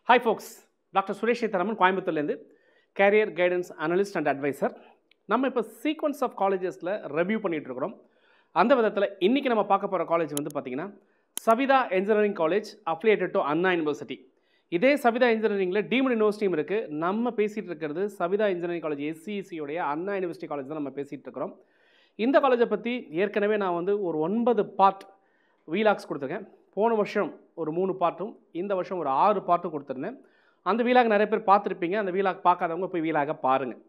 Hi folks, Dr. Suresh Tharaman, Coimbatore, Career Guidance Analyst and Advisor. நம்ம இப்போ sequence of காலேஜஸில் review பண்ணிகிட்டு இருக்கிறோம். அந்த விதத்தில் இன்றைக்கி நம்ம பார்க்க போகிற காலேஜ் வந்து பார்த்திங்கன்னா Savitha engineering college affiliated to Anna university. இதே சவிதா இன்ஜினியரிங்கில் டீம்டு யூனிவர்சிட்டியும் இருக்குது. நம்ம பேசிகிட்டு இருக்கிறது Savitha engineering college SCEC Anna university college தான் நம்ம பேசிகிட்டு இருக்கிறோம். இந்த காலேஜை பற்றி ஏற்கனவே நான் வந்து ஒரு 9 பார்ட் வீலாக்ஸ் கொடுத்துருக்கேன். போன வருஷம் ஒரு 3 பார்ட்டும் இந்த வருஷம் ஒரு 6 பார்ட்டும் கொடுத்துருந்தேன். அந்த வீலாக் நிறைய பேர் பார்த்துருப்பீங்க. அந்த வீலாக் பார்க்காதவங்க போய் வீலாக பாருங்கள்.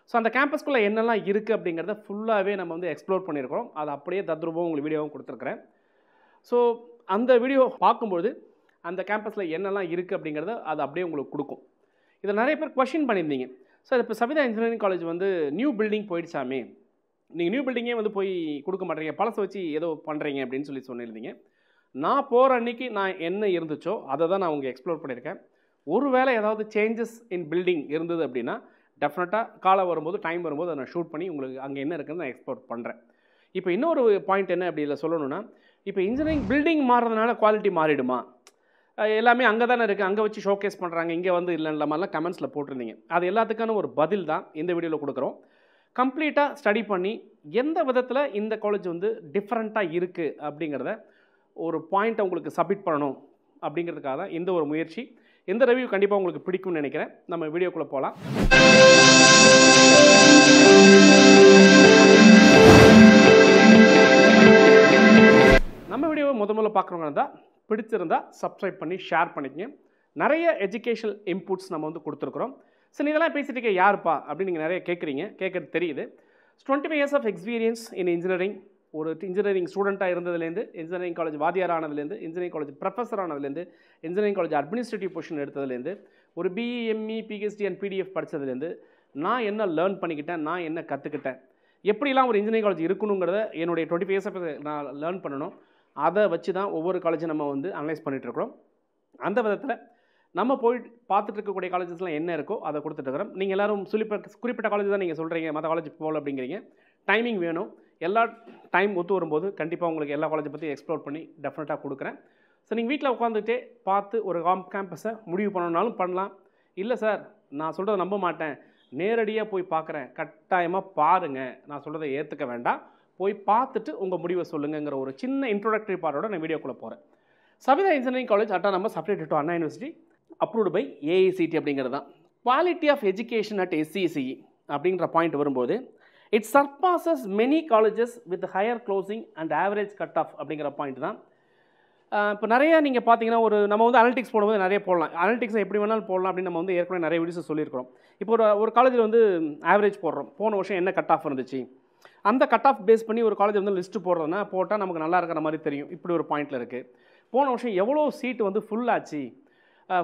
ஸோ அந்த கேம்பஸ்குள்ளே என்னெல்லாம் இருக்குது அப்படிங்கிறத ஃபுல்லாகவே நம்ம வந்து எக்ஸ்ப்ளோர் பண்ணியிருக்கிறோம். அது அப்படியே தத்ரூபம் உங்களுக்கு வீடியோவும் கொடுத்துருக்குறேன். ஸோ அந்த வீடியோ பார்க்கும்போது அந்த கேம்பஸில் என்னெல்லாம் இருக்குது அப்படிங்கிறத அது அப்படியே உங்களுக்கு கொடுக்கும். இதில் நிறைய பேர் கொஷின் பண்ணியிருந்தீங்க. சார் இப்போ சவிதா இன்ஜினியரிங் காலேஜ் வந்து நியூ பில்டிங் போயிடுச்சாமே, நீங்கள் நியூ பில்டிங்கே வந்து போய் கொடுக்க மாட்டேறீங்க, பழசை வச்சு ஏதோ பண்ணுறீங்க அப்படின்னு சொல்லியிருந்தீங்க. நான் போகிற அன்றைக்கி நான் என்ன இருந்துச்சோ அதை தான் நான் உங்களுக்கு எக்ஸ்ப்ளோர் பண்ணியிருக்கேன். ஒருவேளை ஏதாவது சேஞ்சஸ் இன் பில்டிங் இருந்தது அப்படின்னா டெஃபினட்டாக காலை வரும்போது டைம் வரும்போது அதை நான் ஷூட் பண்ணி உங்களுக்கு அங்கே என்ன இருக்குதுன்னு நான் எக்ஸ்ப்ளோர் பண்ணுறேன். இப்போ இன்னொரு பாயிண்ட் என்ன அப்படி இல்லை சொல்லணும்னா, இப்போ இன்ஜினியரிங் பில்டிங் மாறுறதுனால குவாலிட்டி மாறிடுமா, எல்லாமே அங்கே தானே இருக்குது, அங்கே வச்சு ஷோகேஸ் பண்ணுறாங்க, இங்கே வந்து இல்லைன்ற மாதிரிலாம் கமெண்ட்ஸில் போட்டிருந்தீங்க. அது எல்லாத்துக்கான ஒரு பதில் தான் இந்த வீடியோவில் கொடுக்குறோம். கம்ப்ளீட்டாக ஸ்டடி பண்ணி எந்த விதத்தில் இந்த காலேஜ் வந்து டிஃப்ரெண்ட்டாக இருக்குது அப்படிங்கிறத ஒரு பாயிண்ட்டை உங்களுக்கு சப்மிட் பண்ணணும் அப்படிங்கிறதுக்காக தான் இந்த ஒரு முயற்சி. இந்த ரிவ்யூ கண்டிப்பாக உங்களுக்கு பிடிக்கும்னு நினைக்கிறேன். நம்ம வீடியோக்குள்ளே போகலாம். நம்ம வீடியோவை முதல்ல பார்க்குறவங்க தான் பிடிச்சிருந்தா சப்ஸ்கிரைப் பண்ணி ஷேர் பண்ணிக்கங்க. நிறைய எஜுகேஷனல் இன்புட்ஸ் நம்ம வந்து கொடுத்துருக்குறோம். சரி, இதெல்லாம் பேசிட்டு இருக்க யாருப்பா அப்படின்னு நீங்கள் நிறைய கேட்குறது தெரியுது. 25 years of experience in engineering. ஒரு இன்ஜினியரிங் ஸ்டூடெண்ட்டாக இருந்ததுலேருந்து, இன்ஜினியரிங் காலேஜ் வாத்தியார் ஆனதுலேருந்து, இன்ஜினியரிங் காலேஜ் ப்ரொஃபஸர் ஆனதுலேருந்து, இன்ஜினியரிங் காலேஜ் அட்மினிஸ்ட்ரேட்டிவ் பொசிஷன் எடுத்ததுலேருந்து, ஒரு BE, ME, PhD and PDF படித்ததுலேருந்து நான் என்ன லேர்ன் பண்ணிக்கிட்டேன், நான் என்ன கற்றுக்கிட்டேன், எப்படிலாம் ஒரு இன்ஜினியரிங் காலேஜ் இருக்கணுங்கிறத என்னுடைய 25 years நான் லேர்ன் பண்ணணும். அதை வச்சு தான் ஒவ்வொரு காலேஜும் நம்ம வந்து அனலைஸ் பண்ணிகிட்ருக்குறோம். அந்த விதத்தில் நம்ம போய் பார்த்துட்டு இருக்கக்கூடிய காலேஜஸ்லாம் என்ன இருக்கோ அதை கொடுத்துட்ருக்குறோம். நீங்கள் எல்லோரும் குறிப்பிட்ட காலேஜ் தான் நீங்கள் சொல்கிறீங்க, மற்ற காலேஜ் போகல அப்படிங்கிறீங்க. டைமிங் வேணும். எல்லா டைம் ஒத்து வரும்போது கண்டிப்பாக உங்களுக்கு எல்லா காலேஜை பற்றி எக்ஸ்ப்ளோர் பண்ணி டெஃபினட்டாக கொடுக்குறேன். ஸோ நீங்கள் வீட்டில் உட்காந்துட்டே பார்த்து ஒரு கேம்பஸை முடிவு பண்ணணுன்னாலும் பண்ணலாம். இல்லை சார் நான் சொல்கிறத நம்ப மாட்டேன், நேரடியாக போய் பார்க்குறேன், கட்டாயமாக பாருங்கள், நான் சொல்கிறத ஏற்றுக்க வேண்டாம், போய் பார்த்துட்டு உங்கள் முடிவை சொல்லுங்கிற ஒரு சின்ன இன்ட்ரோடக்டரி பார்ட்டோட நான் வீடியோக்குள்ளே போகிறேன். Savitha engineering college autonomous affiliated to Anna university approved by AICTE அப்படிங்கிறது தான். Quality of education at SCEC அப்படிங்கிற பாயிண்ட் வரும்போது it surpasses many colleges with higher closing and average cut off அப்படிங்கிற பாயிண்ட் தான். இப்போ நிறையா நீங்கள் பார்த்தீங்கன்னா நம்ம வந்து அனலிட்டிக்ஸ் போடும்போது நிறைய போடலாம். அனலிட்டிக்ஸை எப்படி வேணாலும் போடலாம் அப்படின்னு நம்ம வந்து ஏற்கனவே நிறைய வீடியோஸ் சொல்லியிருக்கிறோம். இப்போ ஒரு காலேஜில் வந்து ஆவரேஜ் போடுறோம், போன வருஷம் என்ன கட் ஆஃப் இருந்துச்சு, அந்த கட் ஆஃப் பேஸ் பண்ணி ஒரு காலேஜ் வந்து லிஸ்ட்டு போடுறதுனா போட்டால் நமக்கு நல்லா இருக்கிற மாதிரி தெரியும். இப்படி ஒரு பாயிண்டில் இருக்குது. போன வருஷம் எவ்வளோ சீட்டு வந்து ஃபுல்லாச்சு,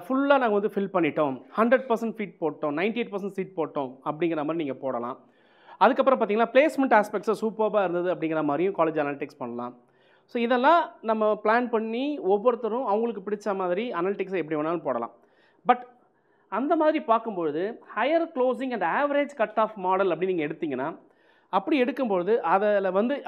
ஃபுல்லாக நாங்கள் வந்து ஃபில் பண்ணிட்டோம், 100% சீட் போட்டோம், 98% சீட் போட்டோம் அப்படிங்கிற மாதிரி நீங்கள் போடலாம். அதுக்கப்புறம் பார்த்தீங்கன்னா பிளேஸ்மெண்ட் ஆஸ்பெக்ட்ஸை சூப்பராக இருந்தது அப்படிங்கிற மாதிரியும் காலேஜ் அனலிட்டிக்ஸ் பண்ணலாம். ஸோ இதெல்லாம் நம்ம பிளான் பண்ணி ஒவ்வொருத்தரும் அவங்களுக்கு பிடிச்ச மாதிரி அனலிட்டிக்ஸை எப்படி வேணாலும் போடலாம். பட் அந்த மாதிரி பார்க்கும்பொழுது higher closing and average cut of model அப்படின்னு நீங்கள் எடுத்திங்கன்னா, அப்படி எடுக்கும்பொழுது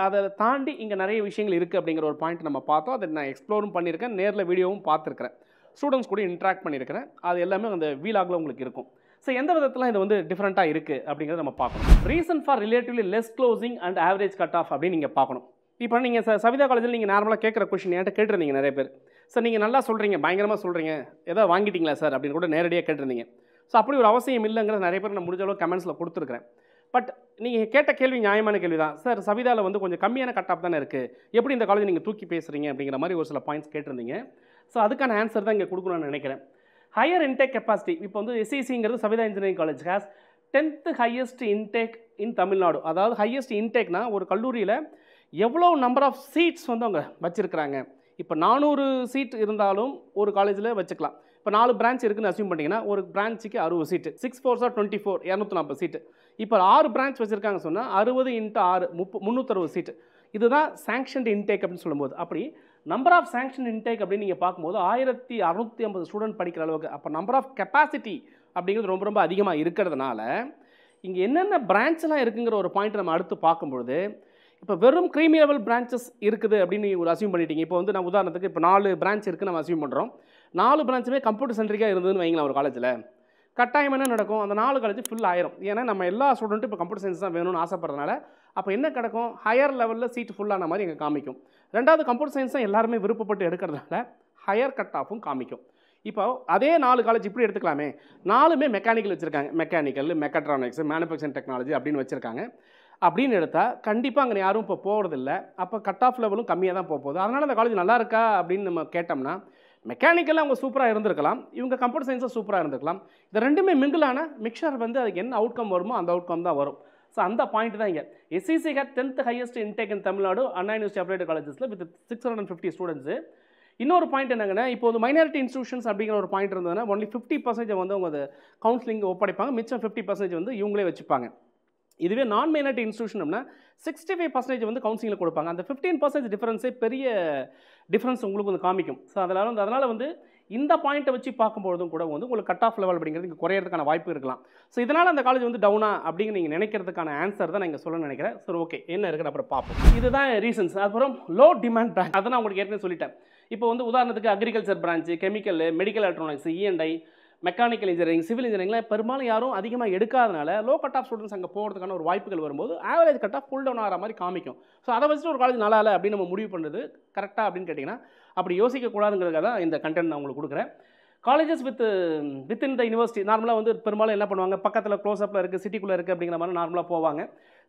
அதை தாண்டி இங்கே நிறைய விஷயங்கள் இருக்குது அப்படிங்கிற ஒரு பாயிண்ட் நம்ம பார்த்தோம். அதை நான் எக்ஸ்ப்ளோரும் பண்ணியிருக்கேன், நேரில் வீடியோவும் பார்த்துருக்கிறேன், ஸ்டூடெண்ட்ஸ் கூட இன்ட்ராக்ட் பண்ணியிருக்கிறேன். அது எல்லாமே அந்த வீலாகில் உங்களுக்கு இருக்கும். ஸோ எந்த விதத்தில் இது வந்து டிஃப்ரெண்ட்டாக இருக்குது அப்படிங்கிறத நம்ம பார்க்கணும். Reason for relatively less closing and average cut of அப்படின்னு நீங்கள் பார்க்கணும். இப்போ நீங்கள் சவிதா காலேஜில் நீங்கள் நார்மலாக கேட்குற கொஷின் என்கிட்ட கேட்டிருந்தீங்க நிறைய பேர். சார் நீங்கள் நல்லா சொல்கிறீங்க, பயங்கரமாக சொல்கிறீங்க, ஏதாவது வாங்கிட்டீங்களா சார் அப்படின்னு கூட நேரடியாக கேட்டிருந்தீங்க. ஸோ அப்படி ஒரு அவசியம் இல்லைங்கிறது நிறைய பேர் நான் முடிஞ்ச அளவு கமெண்ட்ஸில் கொடுத்துருக்கிறேன். பட் நீங்கள் கேட்ட கேள்வி நியாயமான கேள்வி தான். சார் சவிதாவில் வந்து கொஞ்சம் கம்மியான கட் ஆஃப் தானே இருக்குது, எப்படி இந்த காலேஜ் நீங்கள் தூக்கி பேசுகிறீங்க அப்படிங்கிற மாதிரி ஒரு சில பாயிண்ட்ஸ் கேட்டிருந்தீங்க. ஸோ அதுக்கான ஆன்சர் தான் இங்கே கொடுக்கணும்னு நினைக்கிறேன். Higher intake capacity. இப்போ வந்து SCECங்கிறது Saveetha engineering college has 10th highest intake in Tamil Nadu. அதாவது ஹையஸ்ட் இன்டேக்னா ஒரு கல்லூரியில் எவ்வளோ நம்பர் ஆஃப் சீட்ஸ் வந்து அவங்க வச்சுருக்கிறாங்க. இப்போ 400 சீட் இருந்தாலும் ஒரு காலேஜில் வச்சுக்கலாம். இப்போ 4 பிரான்ச் இருக்குதுன்னு அசியூம் பண்ணிங்கன்னா ஒரு பிரான்ச்சுக்கு 60 சீட்டு, 6 4 24, 240 சீட்டு. இப்போ 6 பிரான்ச் வச்சுருக்காங்க சொன்னால் 60 × 6 360 சீட்டு. இதுதான் சாங்ஷன்ட் இன்டேக் அப்படின்னு சொல்லும்போது. அப்படி நம்பர் ஆஃப் சாங்ஷன் இன்டேக் அப்படின்னு நீங்கள் பார்க்கும்போது 1650 ஸ்டூடெண்ட் படிக்கிற அளவுக்கு, அப்போ நம்பர் ஆஃப் கெப்பாசிட்டி அப்படிங்கிறது ரொம்ப ரொம்ப அதிகமாக இருக்கிறதுனால இங்கே என்னென்ன பிரான்ச்லாம் இருக்குங்கிற ஒரு பாயிண்ட் நம்ம அடுத்து பார்க்கும்பொழுது, இப்போ வெறும் க்ரீமி லெவல் பிரான்ச்சஸ் இருக்குது அப்படின்னு ஒரு அசியூம் பண்ணிட்டீங்க. இப்போ வந்து நான் உதாரணத்துக்கு இப்போ 4 பிரான்ச் இருக்குன்னு நம்ம அசியூம் பண்ணுறோம். 4 பிரான்ச்சுமே கம்ப்யூட்டர் சென்ட்ரிக்காக இருந்ததுன்னு வைங்களேன் ஒரு காலேஜில், கட்டாயம் என்ன நடக்கும், அந்த 4 காலேஜ் ஃபுல் ஆயிரும். ஏன்னா நம்ம எல்லா ஸ்டூடெண்ட்டும் இப்போ கம்ப்யூட்டர் சயின்ஸ் தான் வேணும்னு ஆசைப்படுறதுனால அப்போ என்ன கிடக்கும், ஹையர் லெவலில் சீட் ஃபுல்லான மாதிரி எங்கள் காமிக்கும். ரெண்டாவது கம்ப்யூட்டர் சயின்ஸ் தான் எல்லாருமே விருப்பப்பட்டு எடுக்கிறதுனால ஹையர் கட் ஆஃபும் காமிக்கும். இப்போ அதே 4 காலேஜ் இப்படி எடுத்துக்கலாமே, 4மே மெக்கானிக்கல் வச்சுருக்காங்க, மெக்கானிக்கல், மெக்கட்ரானிக்ஸ், மேனுஃபேக்சரிங் டெக்னாலஜி அப்படின்னு வச்சுருக்காங்க. அப்படின்னு எடுத்தால் கண்டிப்பாக அங்கே யாரும் இப்போ போகிறதில்ல. அப்போ கட் ஆஃப் லெவலும் கம்மியாக தான் போகுது. அதனால் அந்த காலேஜ் நல்லா இருக்கா அப்படின்னு நம்ம கேட்டோம்னா, மெக்கானிக்கலில் அவங்க சூப்பராக இருந்திருக்கலாம், இவங்க கம்ப்யூட்டர் சயின்ஸும் சூப்பராக இருந்திருக்கலாம். இந்த ரெண்டுமே மிங்கிளான மிக்சர் வந்து அதுக்கு என்ன அவுட்கம் வருமோ அந்த அவுட்கம் தான் வரும். ஸோ அந்த பாயிண்ட் தான் இங்கே. SCC had 10th highest intake in Tamil Nadu Anna University Applied Colleges with 650 students. இன்னொரு பாயிண்ட் என்னங்கன்னா, இப்போ வந்து மைனாரிட்டி இன்ஸ்டியூஷன்ஸ் அப்படிங்கிற ஒரு பாயிண்ட் இருந்ததுன்னா ஒன்லி 50% வந்து அவங்க அதை கவுன்சிலிங் ஒப்படைப்பாங்க, மிச்சம் 50% வந்து இவங்களே வச்சுப்பாங்க. இதுவே நான் மைனாரிட்டி இன்ஸ்டியூஷன்னா 65% வந்து கவுன்சிலிங்கில் கொடுப்பாங்க. அந்த 15% டிஃபரன்ஸே பெரிய டிஃப்ரென்ஸ் உங்களுக்கு வந்து காமிக்கும். ஸோ அதனால் வந்து இந்த பாயிண்ட்டை வச்சு பார்க்கும்பொழுதும் கூட வந்து உங்களுக்கு கட் ஆஃப் லெவல் அப்படிங்கிறது இங்கே குறையிறதுக்கான வாய்ப்பு இருக்கலாம். ஸோ இதனால் அந்த காலேஜ் வந்து டவுனா அப்படிங்கிற நீங்கள் நினைக்கிறதுக்கான ஆன்சர் தான் நான் இங்கே சொல்ல நினைக்கிறேன். சரி, ஓகே, என்ன இருக்குது அப்புறம் பார்ப்போம். இதுதான் ரீசன்ஸ். அப்புறம் லோ டிமாண்ட் பிரான்ச், அதை நான் உங்களுக்கு ஏற்கனவே சொல்லிட்டேன். இப்போ வந்து உதாரணத்துக்கு agriculture branch, chemical, medical electronics, E&I, mechanical engineering, civil இன்ஜினியரிங்லாம் பெரும்பாலும் யாரும் அதிகமாக எடுக்காதனால லோ கட் ஆஃப் ஸ்டூடெண்ட்ஸ் அங்கே போகிறதுக்கான ஒரு வாய்ப்புகள் வரும்போது average cut off full down ஆகிற மாதிரி காமிக்கும். ஸோ அதை வச்சுட்டு ஒரு காலேஜ் நல்லா இல்லை அப்படின்னு நம்ம முடிவு பண்ணுறது கரெக்டாக அப்படின்னு கேட்டிங்கன்னா அப்படி யோசிக்கக்கூடாதுங்கிறதுக்காக தான் இந்த கண்டென்ட் நான் உங்களுக்கு கொடுக்குறேன். காலேஜஸ் வித்தின் த யூனிவர்சிட்டி நார்மலாக வந்து பெரும்பாலும் என்ன பண்ணுவாங்க, பக்கத்தில் க்ளோஸ்அப்பில் இருக்குது, சிட்டிக்குள்ளே இருக்குது அப்படிங்கிற மாதிரி நார்மலாக போவாங்க.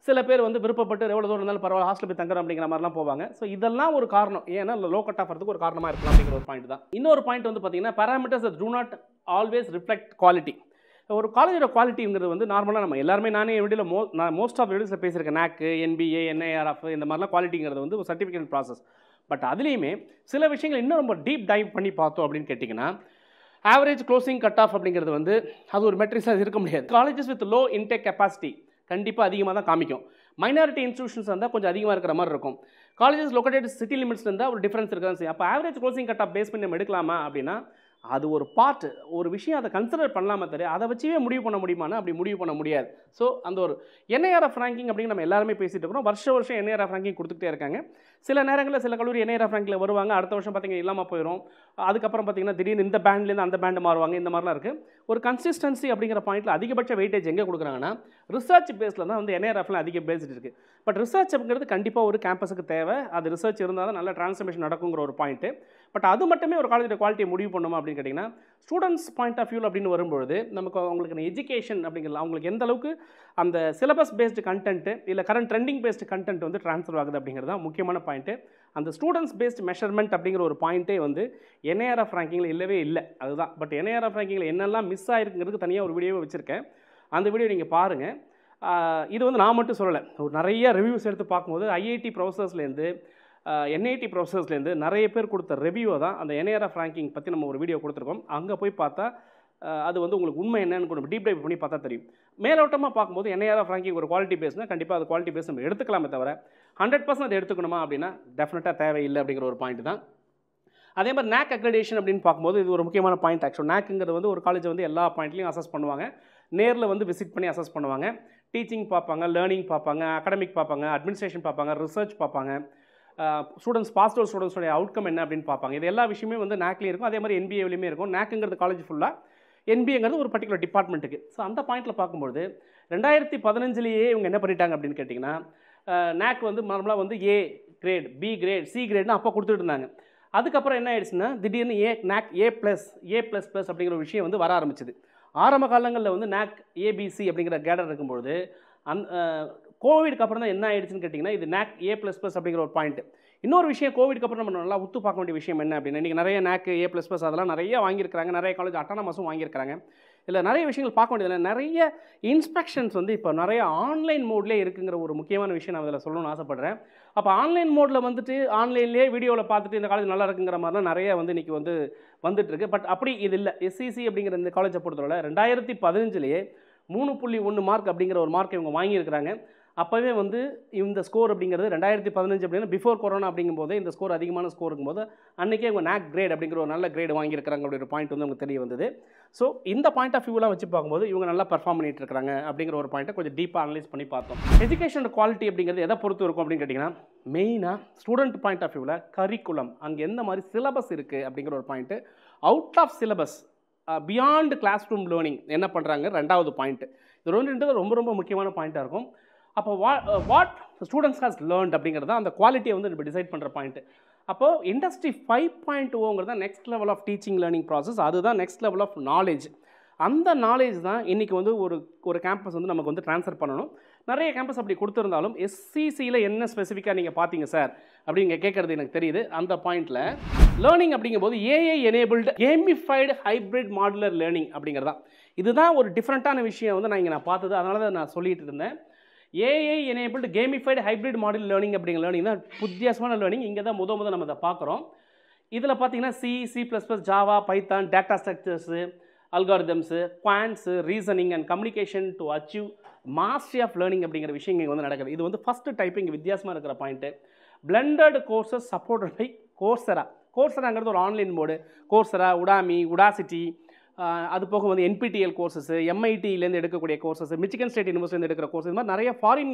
சில பேர் வந்து விருப்பப்பட்டு எவ்வளோ தூரம் இருந்தாலும் பரவாயில்ல ஹாஸ்டல் போய் தங்குறோம் அப்படிங்கிற மாதிரிலாம் போவாங்க. ஸோ இதெல்லாம் ஒரு காரணம், ஏன்னா லோ கட் ஆஃப் வரதுக்கு ஒரு காரணமாக இருக்கலாம் அப்படிங்கிற ஒரு பாயிண்ட் தான். இன்னொரு பாயிண்ட் வந்து பார்த்தீங்கன்னா, parameters that do not always reflect quality. ஒரு காலேஜோட குவாலிட்டிங்கிறது வந்து நார்மலாக நம்ம எல்லாருமே, நானே வீடியோவில் நான் மோஸ்ட் ஆஃப் வீடியோஸில் பேசியிருக்கேன். NAC, NBA, NIRF இந்த மாதிரிலாம் குவாலிட்டிங்கிறது வந்து ஒரு சர்டிஃபிகேட் ப்ராசஸ். பட் அதுலேயுமே சில விஷயங்கள் இன்னும் ரொம்ப டீப் டைவ் பண்ணி பார்த்தோம் அப்படின்னு கேட்டிங்கன்னா, ஆவரேஜ் க்ளோசிங் கட் ஆஃப் அப்படிங்கிறது வந்து அது ஒரு மெட்ரிக்ஸாக இருக்க முடியாது. Colleges with low intake capacity கண்டிப்பாக அதிகமாக தான் காமிக்கும். மைனாரிட்டி இன்ஸ்டியூஷன்ஸ் இருந்தால் கொஞ்சம் அதிகமாக இருக்கிற மாதிரி இருக்கும். காலேஜஸ் லொக்கேட்டட் சிட்டி லிமிட்ஸ் இருந்தால் ஒரு டிஃப்ரென்ஸ் இருக்க தான் செய்யும். அப்போ average closing cut off base பண்ணி நம்ம எடுக்கலாமா அப்படின்னா அது ஒரு பார்ட், ஒரு விஷயம் அதை கன்சிடர் பண்ணலாமே தவிர அதை வச்சுவே முடிவு பண்ண முடியுமானா அப்படி முடிவு பண்ண முடியாது. ஸோ அந்த ஒரு NIRF ரேங்கிங் அப்படின்னு நம்ம எல்லாருமே பேசிகிட்டு இருக்கிறோம். வருஷம் NIRF ரேங்கிங் கொடுத்துக்கிட்டே இருக்காங்க. சில நேரங்களில் சில கல்லூரி NIRF ரேங்கில் வருவாங்க, அடுத்த வருஷம் பார்த்தீங்கன்னா இல்லாமல் போயிடும். அதுக்கப்புறம் பார்த்தீங்கன்னா திடீர்னு இந்த பேண்ட்லேருந்து அந்த பேண்டு மாறுவாங்க. இந்த மாதிரிலாம் இருக்குது. ஒரு கன்சிஸ்டன்சி அப்படிங்கிற பாயிண்ட்டில் அதிகபட்ச வெயிட்டேஜ் எங்கே கொடுக்குறாங்கன்னா ரிசர்ச் பேஸில் தான் வந்து NIRFலாம் அதிக பேஸ்ட் இருக்குது. பட் ரிசர்ச் அப்படிங்கிறது கண்டிப்பாக ஒரு கேம்பஸுக்கு தேவை. அது ரிசர்ச் இருந்தால் தான் நல்ல டிரான்ஸ்ஃபர்மேஷன் நடக்குங்கிற ஒரு பாயிண்ட்டு. பட் அது மட்டுமே ஒரு காலேஜோட குவாலிட்டியை முடிவு பண்ணுமா அப்படின்னு கேட்டிங்கன்னா, ஸ்டூடெண்ட்ஸ் பாயிண்ட் ஆஃப் வியூ அப்படின்னு வரும்பொழுது நமக்கு அவங்களுக்கு எஜுகேஷன் அப்படிங்கிறது அவங்களுக்கு எந்த அளவுக்கு அந்த சிலபஸ் பேஸ்டு கண்டென்ட்டு இல்லை கரண்ட் ட்ரெண்டிங் பேஸ்டு கண்டென்ட் வந்து ட்ரான்ஸ்ஃபர் ஆகுது அப்படிங்கிறது தான் முக்கியமான பாயிண்ட்டு. அந்த ஸ்டூடெண்ட்ஸ் பேஸ்ட் மெஷர்மெண்ட் அப்படிங்கிற ஒரு பாயிண்ட்டே வந்து NIRF ரேங்கிங்கில் இல்லவே இல்லை. அதுதான். பட் NIRF ரேங்கிங்கில் என்னெல்லாம் மிஸ் ஆகிருக்குங்கிறதுக்கு தனியாக ஒரு வீடியோவை வச்சுருக்கேன். அந்த வீடியோ நீங்கள் பாருங்கள். இது வந்து நான் மட்டும் சொல்லலை, ஒரு நிறைய ரிவ்யூஸ் எடுத்து பார்க்கும்போது IIT ப்ரொஃபஸர்ஸ்லேருந்து NIT ப்ரொஃபஸர்ஸ்லேருந்து நிறைய பேர் கொடுத்த ரிவ்யூவை தான் அந்த NIRF ரேங்கிங் பற்றி நம்ம ஒரு வீடியோ கொடுத்துருக்கோம். அங்கே போய் பார்த்தா அது வந்து உங்களுக்கு உண்மை என்னன்னு கொஞ்சம் டீப் டைவ் பண்ணி பார்த்தா தெரியும். மேலோட்டமாக பார்க்கும்போது NIRF ரேங்கிங் ஒரு குவாலிட்டி பேஸ்னால் கண்டிப்பாக அது குவாலிட்டி பேஸ் நம்ம எடுத்துக்கலாமே தவிர 100% அதை எடுத்துக்கணுமா அப்படின்னா டெஃபினட்டாக தேவையில்லை அப்படிங்கிற ஒரு பாயிண்ட் தான். அதே மாதிரி NAC அக்ரெடிஷன் அப்படின்னு பார்க்கும்போது இது ஒரு முக்கியமான பாயிண்ட். ஆக்சுவல் NACங்கிறது வந்து ஒரு காலேஜ் வந்து எல்லா பாயிண்ட்லையும் அசஸ் பண்ணுவாங்க. நேரில் வந்து விசிட் பண்ணி அசஸ் பண்ணுவாங்க. டீச்சிங் பார்ப்பாங்க, லேர்னிங் பார்ப்பாங்க, அகடமிக் பார்ப்பாங்க, அட்மினிஸ்ட்ரேஷன் பார்ப்பாங்க, ரிசர்ச் பார்ப்பாங்க, ஸ்டூடெண்ட்ஸ் பாஸ்ட் அவுட் ஸ்டூடெண்ட்ஸோடைய அவுட்கம் என்ன அப்படின்னு பார்ப்பாங்க. இது எல்லா விஷயமே வந்து NACலேயும் இருக்கும். அதே மாதிரி NBAவிலையுமே இருக்கும். NACங்கிறது காலேஜ் ஃபுல்லாக, NBAங்கிறது ஒரு பர்டிகுலர் டிபார்ட்மெண்ட்டுக்கு. ஸோ அந்த பாயிண்ட்டில் பார்க்கும்போது 2015 இவங்க என்ன பண்ணிட்டாங்க அப்படின்னு கேட்டிங்கன்னா, NAC வந்து நார்மலாக வந்து A grade, B grade, C கிரேட்னு அப்போ கொடுத்துட்டு இருந்தாங்க. அதுக்கப்புறம் என்ன ஆயிடுச்சுன்னா திடீர்னு NAC A++ அப்படிங்கிற ஒரு விஷயம் வந்து வர ஆரம்பிச்சுது. ஆரம்ப காலங்களில் வந்து NAC ABC அப்படிங்கிற கேடர் இருக்கும்பொழுது கோவிடுக்கு அப்புறம் தான் என்ன ஆயிடுச்சுன்னு கேட்டிங்கன்னா இது NAC A++ அப்படிங்கிற ஒரு பாயிண்ட். இன்னொரு விஷயம் கோவிடுக்கு அப்புறம் நம்ம நல்லா உத்து பார்க்க வேண்டிய விஷயம் என்ன அப்படின்னா, இன்றைக்கி நிறைய NAC A++ அதெல்லாம் நிறைய வாங்கியிருக்கிறாங்க. நிறைய காலேஜ் அட்டானமஸும் வாங்கியிருக்கிறாங்க. இதில் நிறைய விஷயங்கள் பார்க்க வேண்டியதில்லை. நிறைய இன்ஸ்பெக்ஷன்ஸ் வந்து இப்போ நிறைய ஆன்லைன் மோட்லேயே இருக்குங்கிற ஒரு முக்கியமான விஷயம் நான் இதில் சொல்லணும்னு ஆசைப்பட்றேன். அப்போ ஆன்லைன் மோடில் வந்துட்டு ஆன்லைன்லேயே வீடியோவில் பார்த்துட்டு இந்த காலேஜ் நல்லா இருக்குங்கிற மாதிரிலாம் நிறைய வந்து இன்றைக்கி வந்து வந்துட்டுருக்கு. பட் அப்படி இது இல்லை. SCC அப்படிங்கிற இந்த காலேஜை பொறுத்தவரை 2015 3.1 மார்க் அப்படிங்கிற ஒரு மார்க் இவங்க வாங்கியிருக்கிறாங்க. அப்போவே வந்து இந்த ஸ்கோர் அப்படிங்கிறது 2015 அப்படின்னா பிஃபோர் கொரோனா அப்படிங்கும்போது இந்த ஸ்கோர் அதிகமான ஸ்கோர் இருக்கும்போது அன்றைக்கே அவங்க NAC கிரேட் அப்படிங்கிற ஒரு நல்ல கிரேட் வாங்கியிருக்கிறாங்க அப்படிங்கிற பாயிண்ட் வந்து நமக்கு தெரிய வந்தது. ஸோ இந்த பாயிண்ட் ஆஃப் வியூலாம் வச்சு பார்க்கும்போது இவங்க நல்லா பர்ஃபார்ம் பண்ணிட்டு இருக்காங்க அப்படிங்கிற ஒரு பாயிண்ட்டை கொஞ்சம் டீப்பாக அனலைஸ் பண்ணி பார்த்தோம். எஜுகேஷன் குவாலிட்டி அப்படிங்கிறது எதை பொறுத்து இருக்கும் அப்படின்னு கேட்டிங்கன்னா, மெயினாக ஸ்டூடெண்ட் பாயிண்ட் ஆஃப் வியூவில் கரிக்குலம், அங்கே எந்த மாதிரி சிலபஸ் இருக்குது அப்படிங்கிற ஒரு point. Out of syllabus beyond classroom learning என்ன பண்ணுறாங்க, ரெண்டாவது பாயிண்ட். இது ரெண்டு ரொம்ப ரொம்ப முக்கியமான பாயிண்ட்டாக இருக்கும். அப்போ வாட் ஸ்டூடெண்ட்ஸ் ஹாஸ் லேர்ன்ட் அப்படிங்கிறது தான் அந்த குவாலிட்டியை வந்து நம்ம டிசைட் பண்ணுற பாயிண்ட்டு. அப்போது இண்டஸ்ட்ரி 5.0ங்கிறது தான் next level of teaching learning process. அதுதான் நெக்ஸ்ட் லெவல் ஆஃப் நாலேஜ். அந்த நாலேஜ் தான் இன்றைக்கி வந்து ஒரு கேம்பஸ் வந்து நமக்கு வந்து ட்ரான்ஸ்ஃபர் பண்ணணும். நிறைய கேம்பஸ் அப்படி கொடுத்துருந்தாலும் எஸ்சிசியில் என்ன ஸ்பெசிஃபிக்காக நீங்கள் பார்த்தீங்க சார் அப்படிங்க கேட்குறது எனக்கு தெரியுது. அந்த பாயிண்டில் லேர்னிங் அப்படிங்கும்போது AI enabled gamified hybrid modular learning அப்படிங்கிறதா. இதுதான் ஒரு டிஃப்ரெண்ட்டான விஷயம் வந்து நான் பார்த்தது. அதனால தான் நான் சொல்லிட்டு இருந்தேன். AI enabled gamified hybrid model learning அப்படிங்கிற லேர்னிங் தான் வித்தியாசமான லேர்னிங். இங்கே தான் முத நம்ம அதை பார்க்குறோம். இதில் பார்த்தீங்கன்னா C++, Java, Python, data structures, algorithms, quants, reasoning and communication to achieve mastery of learning அப்படிங்கிற விஷயம் இங்கே வந்து நடக்குது. இது வந்து ஃபஸ்ட்டு டைப் இங்கே வித்தியாசமாக இருக்கிற point. Blended courses supported by Coursera. கோர்சராங்கிறது ஒரு ஆன்லைன் மோடு. கோர்சரா, உடாமி, உடாசிட்டி, அது போக வந்து NPTEL கோர்சஸ், MITலேருந்து எடுக்கக்கூடிய கோர்சஸ், மிச்சிகன் ஸ்டேட் யூனிவர்சிட்டிலேருந்து எடுக்கிற கோர்சஸ், இது மாதிரி நிறைய ஃபாரின்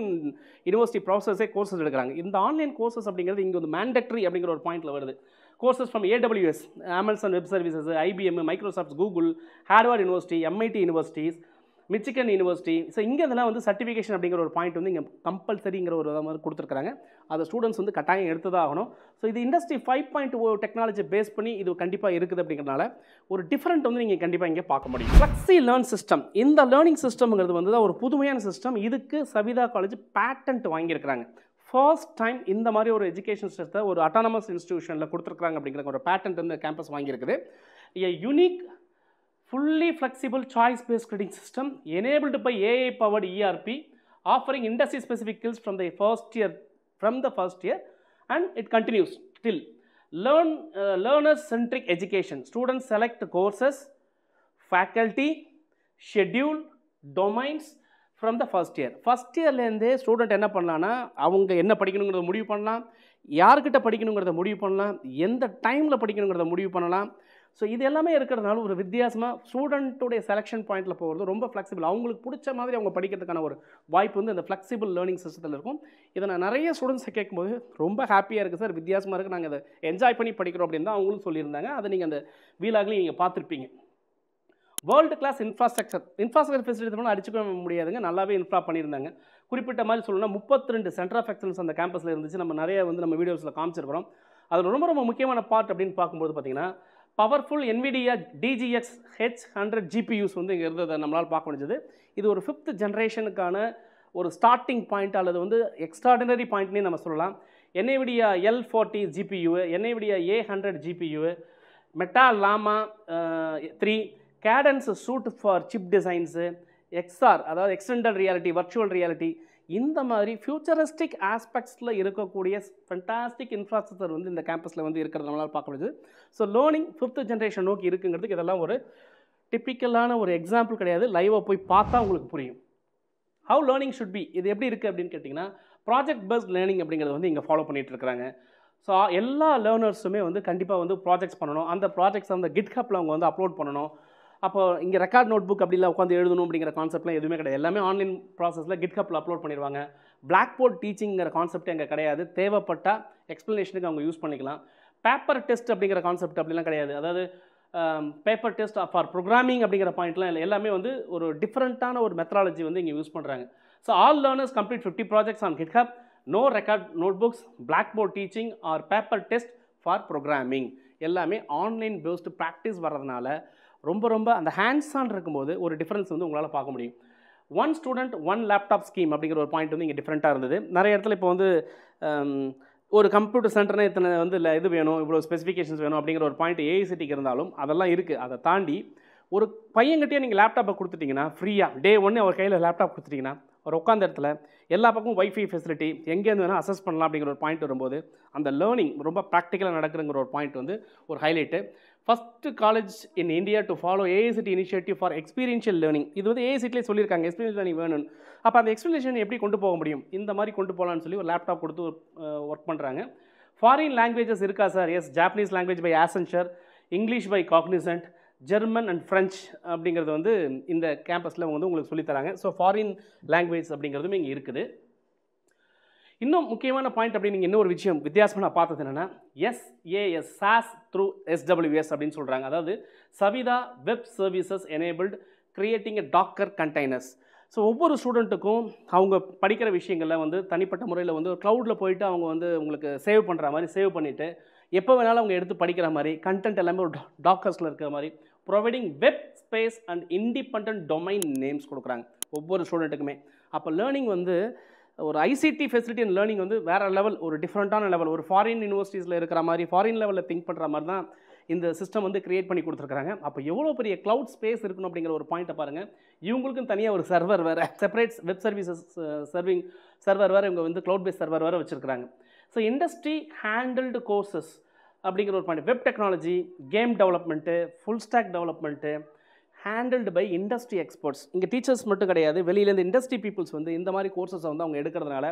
யூனிவர்சிட்டி ப்ரொஃபஸர்ஸே கோர்சஸ் எடுக்கிறாங்க. இந்த ஆன்லைன் கோர்சஸ் அப்படிங்கிறது இங்கே வந்து மேண்டட்ரி அப்படிங்கிற ஒரு பாயிண்டில் வருது. Courses from AWS, Amazon web services, IBM, Microsoft, Google, Harvard university, MIT universities, Michigan university. So இங்கே இதெல்லாம் வந்து சர்டிஃபிகேஷன் அப்படிங்கிற ஒரு பாயிண்ட் வந்து இங்கே கம்பல்சரிங்கிற ஒரு மாதிரி கொடுத்துருக்காங்க. அதை ஸ்டூடெண்ட்ஸ் வந்து கட்டாயம் எடுத்து தான் ஆகணும். ஸோ இது இண்டஸ்ட்ரி 5.0 டெக்னாலஜி பேஸ் பண்ணி இது கண்டிப்பாக இருக்குது அப்படிங்கிறனால ஒரு டிஃப்ரெண்ட் வந்து நீங்கள் கண்டிப்பாக இங்கே பார்க்க முடியும். Flexi learn system. இந்த லேர்னிங் சிஸ்டம்ங்கிறது வந்து தான் ஒரு புதுமையான சிஸ்டம். இதுக்கு சவிதா காலேஜ் பேட்டன்ட் வாங்கியிருக்கிறாங்க. ஃபர்ஸ்ட் டைம் இந்த மாதிரி ஒரு எஜுகேஷன் சிஸ்டத்தை ஒரு அட்டானமஸ் இன்ஸ்டிடியூஷனில் கொடுத்துருக்காங்க அப்படிங்கிற ஒரு பேட்டன்ட் வந்து கேம்பஸ் வாங்கியிருக்குது. Unique fully flexible choice-based grading system enabled by AI-powered ERP, offering industry-specific skills from the first year, and it continues till learner-centric education. Students select courses, faculty, schedule, domains from the first year. First yearலேருந்தே student என்ன பண்ணலான்னா அவங்க என்ன படிக்கணுங்கிறத முடிவு பண்ணலாம், யார்கிட்ட படிக்கணுங்கிறத முடிவு பண்ணலாம், எந்த டைமில் படிக்கணுங்கிறத முடிவு பண்ணலாம். ஸோ இது எல்லாமே இருக்கிறதுனால ஒரு வித்தியாசமாக ஸ்டூடெண்ட்டுடைய செலெக்ஷன் பாயிண்டில் போகிறது ரொம்ப ஃப்ளெக்சிபிள். அவங்களுக்கு பிடிச்ச மாதிரி அவங்க படிக்கிறதுக்கான ஒரு வாய்ப்பு வந்து இந்த ஃப்ளெக்சிபிள் லேர்னிங் சிஸ்டத்தில் இருக்கும். இதை நான் நிறைய ஸ்டூடெண்ட்ஸை கேட்கும்போது ரொம்ப ஹாப்பியாக இருக்குது சார், வித்தியாசமாக இருக்குது, நாங்கள் அதை என்ஜாய் பண்ணி படிக்கிறோம் அப்படின்னு தான் அவங்களும் சொல்லியிருந்தாங்க. அதை நீங்கள் அந்த வீலாக்லையும் நீங்கள் பார்த்துருப்பீங்க. வேர்ல்டு கிளாஸ் இன்ஃப்ராஸ்ட்ரக்சர் ஃபெசிலிட்டி அடிச்சுக்க முடியாதுங்க, நல்லாவே இன்ஃப்ரா பண்ணியிருந்தாங்க. குறிப்பிட்ட மாதிரி சொல்லணும்னா 32 சென்டர் ஆஃப் எக்ஸலன்ஸ் அந்த கேம்பஸில் இருந்துச்சு. நம்ம நிறைய வந்து நம்ம வீடியோஸில் காமிச்சிருக்கிறோம். அதில் ரொம்ப ரொம்ப முக்கியமான பார்ட் அப்படின்னு பார்க்கும்போது பார்த்தீங்கன்னா powerful NVIDIA DGX H100 GPUs வந்து இங்கே இருந்ததை நம்மளால் பார்க்க முடிஞ்சது. இது ஒரு 5th ஜென்ரேஷனுக்கான ஒரு ஸ்டார்டிங் பாயிண்ட் அல்லது வந்து எக்ஸ்ட்ராடினரி பாயிண்ட்னே நம்ம சொல்லலாம். NVIDIA L40 GPU, NVIDIA A100 GPU, Meta Llama 3, Cadence Suite for Chip Designs, XR அதாவது எக்ஸ்டெண்டட் ரியாலிட்டி, வர்ச்சுவல் ரியாலிட்டி, இந்த மாதிரி ஃபியூச்சரிஸ்டிக் ஆஸ்பெக்ட்ஸில் இருக்கக்கூடிய ஃபண்டாஸ்டிக் இன்ஃப்ராஸ்ட்ரக்சர் வந்து இந்த கேம்பஸில் வந்து இருக்கிறது நம்மளால் பார்க்க முடியுது. ஸோ லேர்னிங் 5th ஜென்ரேஷன் நோக்கி இருக்குங்கிறதுக்கு இதெல்லாம் ஒரு டிப்பிக்கலான ஒரு எக்ஸாம்பிள் கிடையாது. லைவாக போய் பார்த்தா உங்களுக்கு புரியும். ஹவு லேர்னிங் ஷுட் பி, இது எப்படி இருக்குது அப்படின்னு கேட்டிங்கன்னா ப்ராஜெக்ட் பேஸ்ட் லேர்னிங் அப்படிங்கிறது வந்து இங்கே ஃபாலோ பண்ணிகிட்டு இருக்கிறாங்க. ஸோ எல்லா லேர்னர்ஸுமே வந்து கண்டிப்பாக வந்து ப்ராஜெக்ட்ஸ் பண்ணணும். அந்த ப்ராஜெக்ட்ஸ் அந்த GitHubல அவங்க வந்து அப்லோட் பண்ணணும். அப்போ இங்கே ரெக்கார்ட் நோட் புக் அப்படிலாம் உட்காந்து எழுதணும் அப்படிங்கிற கான்செப்ட்லாம் எதுவுமே கிடையாது. எல்லாமே ஆன்லைன் ப்ராசஸில் GitHubல அப்லோட் பண்ணிடுவாங்க. பிளாக் போர்ட் டீச்சிங்கிற கான்செப்ட் அங்கே கிடையாது. தேவைப்பட்டால் எக்ஸ்ப்ளனேஷனுக்கு அவங்க யூஸ் பண்ணிக்கலாம். பேப்பர் டெஸ்ட் அப்படிங்கிற கான்செப்ட் அப்படிலாம் கிடையாது. அதாவது பேப்பர் டெஸ்ட் ஃபார் ப்ரோக்ராமிங் அப்படிங்கிற பாயிண்ட்லாம் இல்லை. எல்லாமே வந்து ஒரு டிஃப்ரெண்ட்டான ஒரு மெத்தடாலஜி வந்து இங்கே யூஸ் பண்ணுறாங்க. So all learners complete 50 projects on GitHub, no record notebooks, blackboard teaching or paper test for programming. எல்லாமே ஆன்லைன் பேஸ்டு ப்ராக்டிஸ் வர்றதுனால ரொம்ப அந்த ஹேண்ட்ஸ் ஆன் இருக்கும்போது ஒரு டிஃப்ரென்ஸ் வந்து உங்களால் பார்க்க முடியும். 1 ஸ்டூடெண்ட் 1 லேப்டாப் ஸ்கீம் அப்படிங்கிற ஒரு பாயிண்ட் வந்து இங்கே டிஃப்ரெண்ட்டாக இருந்தது. நிறைய இடத்துல இப்போ வந்து ஒரு கம்ப்யூட்டர் சென்டர்னா இத்தனை வந்து இல்லை இது வேணும், இவ்வளோ ஸ்பெசிஃபிகேஷன்ஸ் வேணும் அப்படிங்கிற ஒரு பாயிண்ட் ஏஐசிடிக்கு இருந்தாலும் அதெல்லாம் இருக்குது. அதை தாண்டி ஒரு பையன்கிட்டே நீங்கள் லேப்டாப்பை கொடுத்துட்டிங்கன்னா ஃப்ரீயாக டே 1 அவர் கையில் லேப்டாப் கொடுத்துட்டிங்கன்னா அவர் உட்காந்த இடத்துல எல்லா பக்கமும் வைஃபை ஃபெசிலிட்டி எங்கேருந்து வேணால் அசஸ் பண்ணலாம் அப்படிங்கிற ஒரு பாயிண்ட் வரும்போது அந்த லேர்னிங் ரொம்ப ப்ராக்டிக்கலாக நடக்குதுங்கிற ஒரு பாயிண்ட் வந்து ஒரு highlight. First college in India to follow AICTE initiative for experiential learning. இது வந்து ஏஐசிட்டிலே சொல்லியிருக்காங்க எக்ஸ்பீரியன்ஸ் லேர்னிங் வேணும்னு. அப்போ அந்த எக்ஸ்பிளேஷன் எப்படி கொண்டு போக முடியும், இந்த மாதிரி கொண்டு போகலான்னு சொல்லி ஒரு லேப்டாப் கொடுத்து ஒர்க் பண்ணுறாங்க. ஃபாரின் லாங்குவேஜஸ் இருக்கா sir? Yes, Japanese language by Accenture, English by Cognizant, German and French அப்படிங்கிறது வந்து இந்த கேம்பஸில் வந்து உங்களுக்கு சொல்லித்தராங்க. ஸோ ஃபாரின் லாங்குவேஜ் அப்படிங்கிறதும் இங்கே இருக்குது. இன்னும் முக்கியமான பாயிண்ட் அப்படி நீங்கள் இன்னொரு விஷயம் வித்தியாசமாக நான் பார்த்தது என்னென்னா SAS SAS த்ரூ SWS அப்படின்னு சொல்கிறாங்க. அதாவது Savitha web services enabled creating a docker containers. So ஒவ்வொரு ஸ்டூடெண்ட்டுக்கும் அவங்க படிக்கிற விஷயங்களில் வந்து தனிப்பட்ட முறையில் வந்து க்ளவுடில் போயிட்டு அவங்க வந்து உங்களுக்கு சேவ் பண்ணுற மாதிரி சேவ் பண்ணிவிட்டு எப்போ வேணாலும் அவங்க எடுத்து படிக்கிற மாதிரி கண்டென்ட் எல்லாமே ஒரு டாக்கர்ஸில் இருக்கிற மாதிரி providing web space and independent domain names கொடுக்குறாங்க ஒவ்வொரு ஸ்டூடெண்ட்டுக்குமே. அப்போ லேர்னிங் வந்து ஒரு ஐசிடி ஃபெசிலிட்டி அண்ட் லேர்னிங் வந்து வேறு லெவல், ஒரு டிஃப்ரெண்ட்டான லெவல், ஒரு ஃபாரின் யூனிவர்சிட்டிஸில் இருக்கிற மாதிரி ஃபாரின் லெவலில் திங்க் பண்ணுற மாதிரி தான் இந்த சிஸ்டம் வந்து கிரியேட் பண்ணி கொடுத்துருக்காங்க. அப்போ எவ்வளோ பெரிய க்ளவுட் ஸ்பேஸ் இருக்கணும் அப்படிங்கிற ஒரு பாயிண்ட்டை பாருங்கள். இவங்களுக்கும் தனியாக ஒரு சர்வர் வேறு, separate web services serving server வேறு, இவங்க வந்து க்ளவுட் பேஸ் சர்வர் வேறு வச்சுருக்காங்க. ஸோ இண்டஸ்ட்ரி ஹேண்டில்டு கோர்சஸ் அப்படிங்கிற ஒரு point, web technology, game development, full stack development handled by industry experts. இங்கே டீச்சர்ஸ் மட்டும் கிடையாது, வெளியிலேருந்து இண்டஸ்ட்ரி பீப்புள்ஸ் வந்து இந்த மாதிரி கோர்சஸை வந்து அவங்க எடுக்கிறதுனால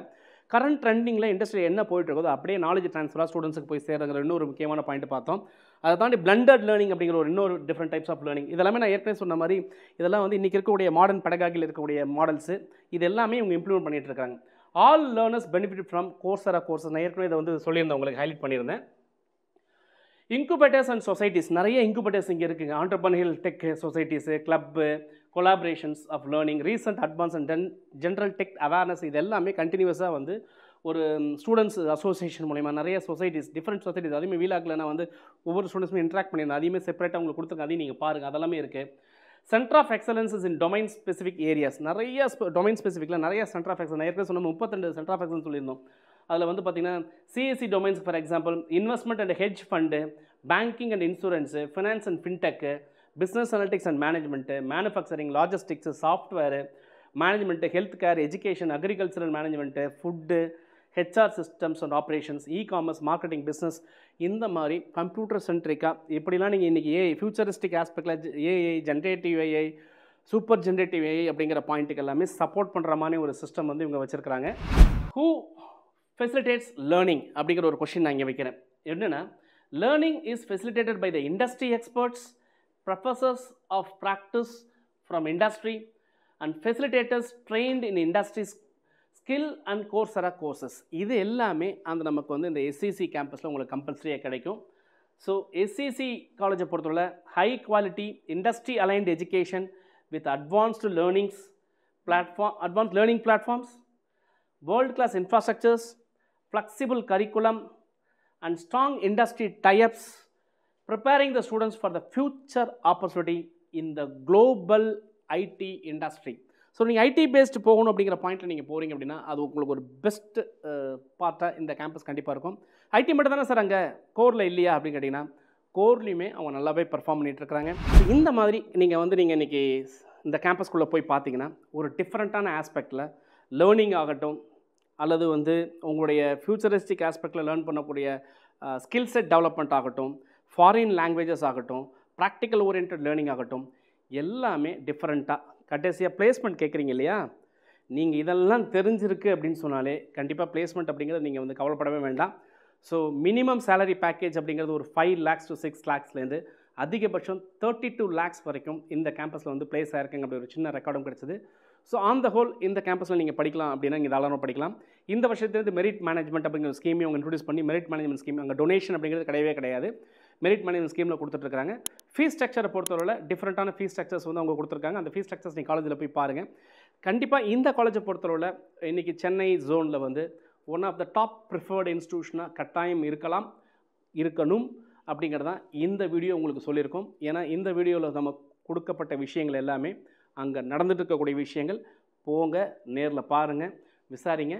கரண்ட் ட்ரெண்டிங்கில் இண்டஸ்ட்ரியில் என்ன போயிட்டு இருக்கோ அப்படியே நாலேஜ் ட்ரான்ஸ்ஃபராக ஸ்டூடெண்ட்ஸுக்கு போய் சேருங்கிற இன்னொரு முக்கியமான பாயிண்ட் பார்த்தோம். அதை தாண்டி பிளண்டட் லேர்னிங் அப்படிங்கிற ஒரு இன்னொரு டிஃப்ரெண்ட் டைப்ஸ் ஆஃப் லேர்னிங். இதெல்லாமே நான் ஏற்கனவே சொன்ன மாதிரி இதெல்லாம் வந்து இன்றைக்கி இருக்கக்கூடிய மாடர்ன் பெடகாகியில் இருக்கக்கூடிய மாடல்ஸு இது எல்லாமே இவங்க இம்ப்ளிமெண்ட் பண்ணிட்டு இருக்காங்க. All learners benefit from Coursera courses. நான் ஏற்கனவே இதை வந்து சொல்லியிருந்தேன், உங்களுக்கு ஹைலைட் பண்ணியிருந்தேன். இன்குபேட்டர்ஸ் அண்ட் சொசைட்டிஸ், நிறைய இன்குபேட்டர்ஸ் இங்கே இருக்குங்க. Entrepreneurial tech societies, club, collaborations of learning, recent advance and general tech awareness, இது எல்லாமே கண்டினியூஸாக வந்து ஒரு ஸ்டூடெண்ட்ஸ் அசோசியேஷன் மூலமா நிறைய சொசைட்டிஸ், டிஃப்ரெண்ட் சொசைட்டிஸ், அதையுமே வீலாகில் நான் வந்து ஒவ்வொரு ஸ்டூடெண்ட்ஸுமே இன்ட்ராக்ட் பண்ணியிருந்தேன். அதையுமே செப்பரேட்டாக உங்களுக்கு கொடுத்துருங்க, அதையும் நீங்கள் பாருங்கள், அதெல்லாமே இருக்குது. Centre of excellences in domain specific areas, நிறைய டொமைன் ஸ்பெசிஃபிக்கில் நிறைய சென்டர் ஆஃப் எக்ஸலன்ஸ், ஏற்கனவே சொன்ன 32 சென்டர் ஆஃப் எக்ஸலன்ஸ் சொல்லியிருந்தோம். அதில் வந்து பார்த்தீங்கன்னா CSC domains for example investment and hedge fund, banking and insurance, finance and fintech, business analytics and management, manufacturing, logistics, software, management, health care, education, agricultural management, food, HR systems and operations, e-commerce, marketing, business, இந்த மாதிரி computer சென்ட்ரிக்காக எப்படிலாம் நீங்கள் இன்றைக்கி futuristic ஆஸ்பெக்டில் AI, generative AI, super generative AI அப்படிங்கிற பாயிண்ட்டுக்கு எல்லாமே சப்போர்ட் பண்ணுற மாதிரி ஒரு சிஸ்டம் வந்து இவங்க வச்சுருக்காங்க. ஹூ ஃபெசிலிட்டேட்ஸ் லேர்னிங் அப்படிங்கிற ஒரு கொஷின் நான் இங்கே வைக்கிறேன். என்னென்னா, learning is facilitated by the industry experts, professors of practice from industry and facilitators trained in industries skill and Coursera courses. இது எல்லாமே அந்த நமக்கு வந்து இந்த எஸ்சிசி கேம்பஸில் உங்களுக்கு கம்பல்சரியாக கிடைக்கும். ஸோ எஸ்சிசி காலேஜை பொறுத்தவரை high quality industry aligned education with advanced learnings advanced learning platforms, world class infrastructures, flexible curriculum and strong industry types, preparing the students for the future opportunity in the global IT industry. So நீங்கள் ID based போகணும் அப்படிங்கிற பாயிண்ட்டில் நீங்கள் போகிறீங்க அப்படின்னா அது உங்களுக்கு ஒரு பெஸ்ட்டு பார்ட்டாக இந்த கேம்பஸ் கண்டிப்பாக இருக்கும். ஐடி மட்டும் தானே சார் அங்கே கோரில் இல்லையா அப்படின்னு கேட்டிங்கன்னா, கோர்லேயுமே அவங்க நல்லாவே பெர்ஃபார்ம் பண்ணிகிட்ருக்குறாங்க. இந்த மாதிரி நீங்கள் வந்து நீங்கள் இன்றைக்கி இந்த கேம்பஸ்குள்ளே போய் பார்த்தீங்கன்னா ஒரு டிஃப்ரெண்ட்டான ஆஸ்பெக்டில் லேர்னிங் ஆகட்டும், அல்லது வந்து உங்களுடைய ஃபியூச்சரிஸ்டிக் ஆஸ்பெக்டில் லேர்ன் பண்ணக்கூடிய ஸ்கில் செட் டெவலப்மெண்ட் ஆகட்டும், ஃபாரின் லாங்குவேஜஸ் ஆகட்டும், ப்ராக்டிக்கல் ஓரியன்ட் லேர்னிங் ஆகட்டும், எல்லாமே டிஃப்ரெண்ட்டாக. கடைசியாக பிளேஸ்மெண்ட் கேட்குறீங்க இல்லையா, நீங்கள் இதெல்லாம் தெரிஞ்சிருக்கு அப்படின்னு சொன்னாலே கண்டிப்பாக பிளேஸ்மெண்ட் அப்படிங்கிறது நீங்கள் வந்து கவலைப்படவே வேண்டாம். ஸோ மினிமம் சேலரி பேக்கேஜ் அப்படிங்கிறது ஒரு 5 lakhs to 6 lakhsலேருந்து அதிகபட்சம் 32 lakhs வரைக்கும் இந்த கேம்பஸில் வந்து பிளேஸ் ஆயிருக்குங்க. அப்படி ஒரு சின்ன ரெக்கார்டும் கிடச்சிது. ஸோ ஆன் த ஹோல் இந்த கேம்பஸில் நீங்கள் படிக்கலாம் அப்படின்னா நீங்கள் தாராளமாக படிக்கலாம். இந்த வருஷத்துலேருந்து மெரிட் மேனேஜ்மெண்ட் அப்படிங்கிற ஒரு ஸ்கீமையும் அவங்க இன்ட்ரடியூஸ் பண்ணி மெரிட் மேனேஜ்மெண்ட் ஸ்கீம், அங்கே டொனேஷன் அப்படிங்கிறது கிடையவே கிடையாது, மெரிட் மேனேஜ்மெண்ட் ஸ்கீமில் கொடுத்துட்ருக்காங்க. ஃபீஸ் ஸ்ட்ரக்சரை பொறுத்தவரை டிஃப்ரெண்ட்டான ஃபீஸ் ஸ்ட்ரக்சர்ஸ் வந்து அவங்க கொடுத்துருக்காங்க. அந்த ஃபீஸ் ஸ்ட்ரக்சர்ஸ் நீங்கள் காலேஜில் போய் பாருங்கள். கண்டிப்பாக இந்த காலேஜை பொறுத்தவரை இன்றைக்கி சென்னை ஜோனில் வந்து one of the top preferred இன்ஸ்டியூஷனாக கட்டாயம் இருக்கணும் அப்படிங்கிறது தான் இந்த வீடியோ உங்களுக்கு சொல்லியிருக்கோம். ஏன்னா இந்த வீடியோவில் நம்ம கொடுக்கப்பட்ட விஷயங்கள் எல்லாமே அங்கே நடந்துட்டு இருக்கக்கூடிய விஷயங்கள். போங்க, நேரில் பாருங்கள், விசாரிங்க,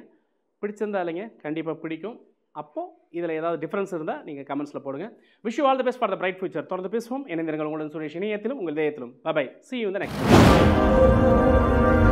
பிடிச்சிருந்தா இல்லைங்க கண்டிப்பாக பிடிக்கும். அப்போது இதில் ஏதாவது டிஃப்ரென்ஸ் இருந்தால் நீங்கள் கமெண்ட்ஸில் போடுங்க. Wish you all the best for the bright future. தொடர்ந்து பேசுவோம். இணைந்திருங்கள் உங்களுடன் சுரேஷ், இணையத்திலும் உங்கள் இதயத்திலும். Bye bye. See you in the next video.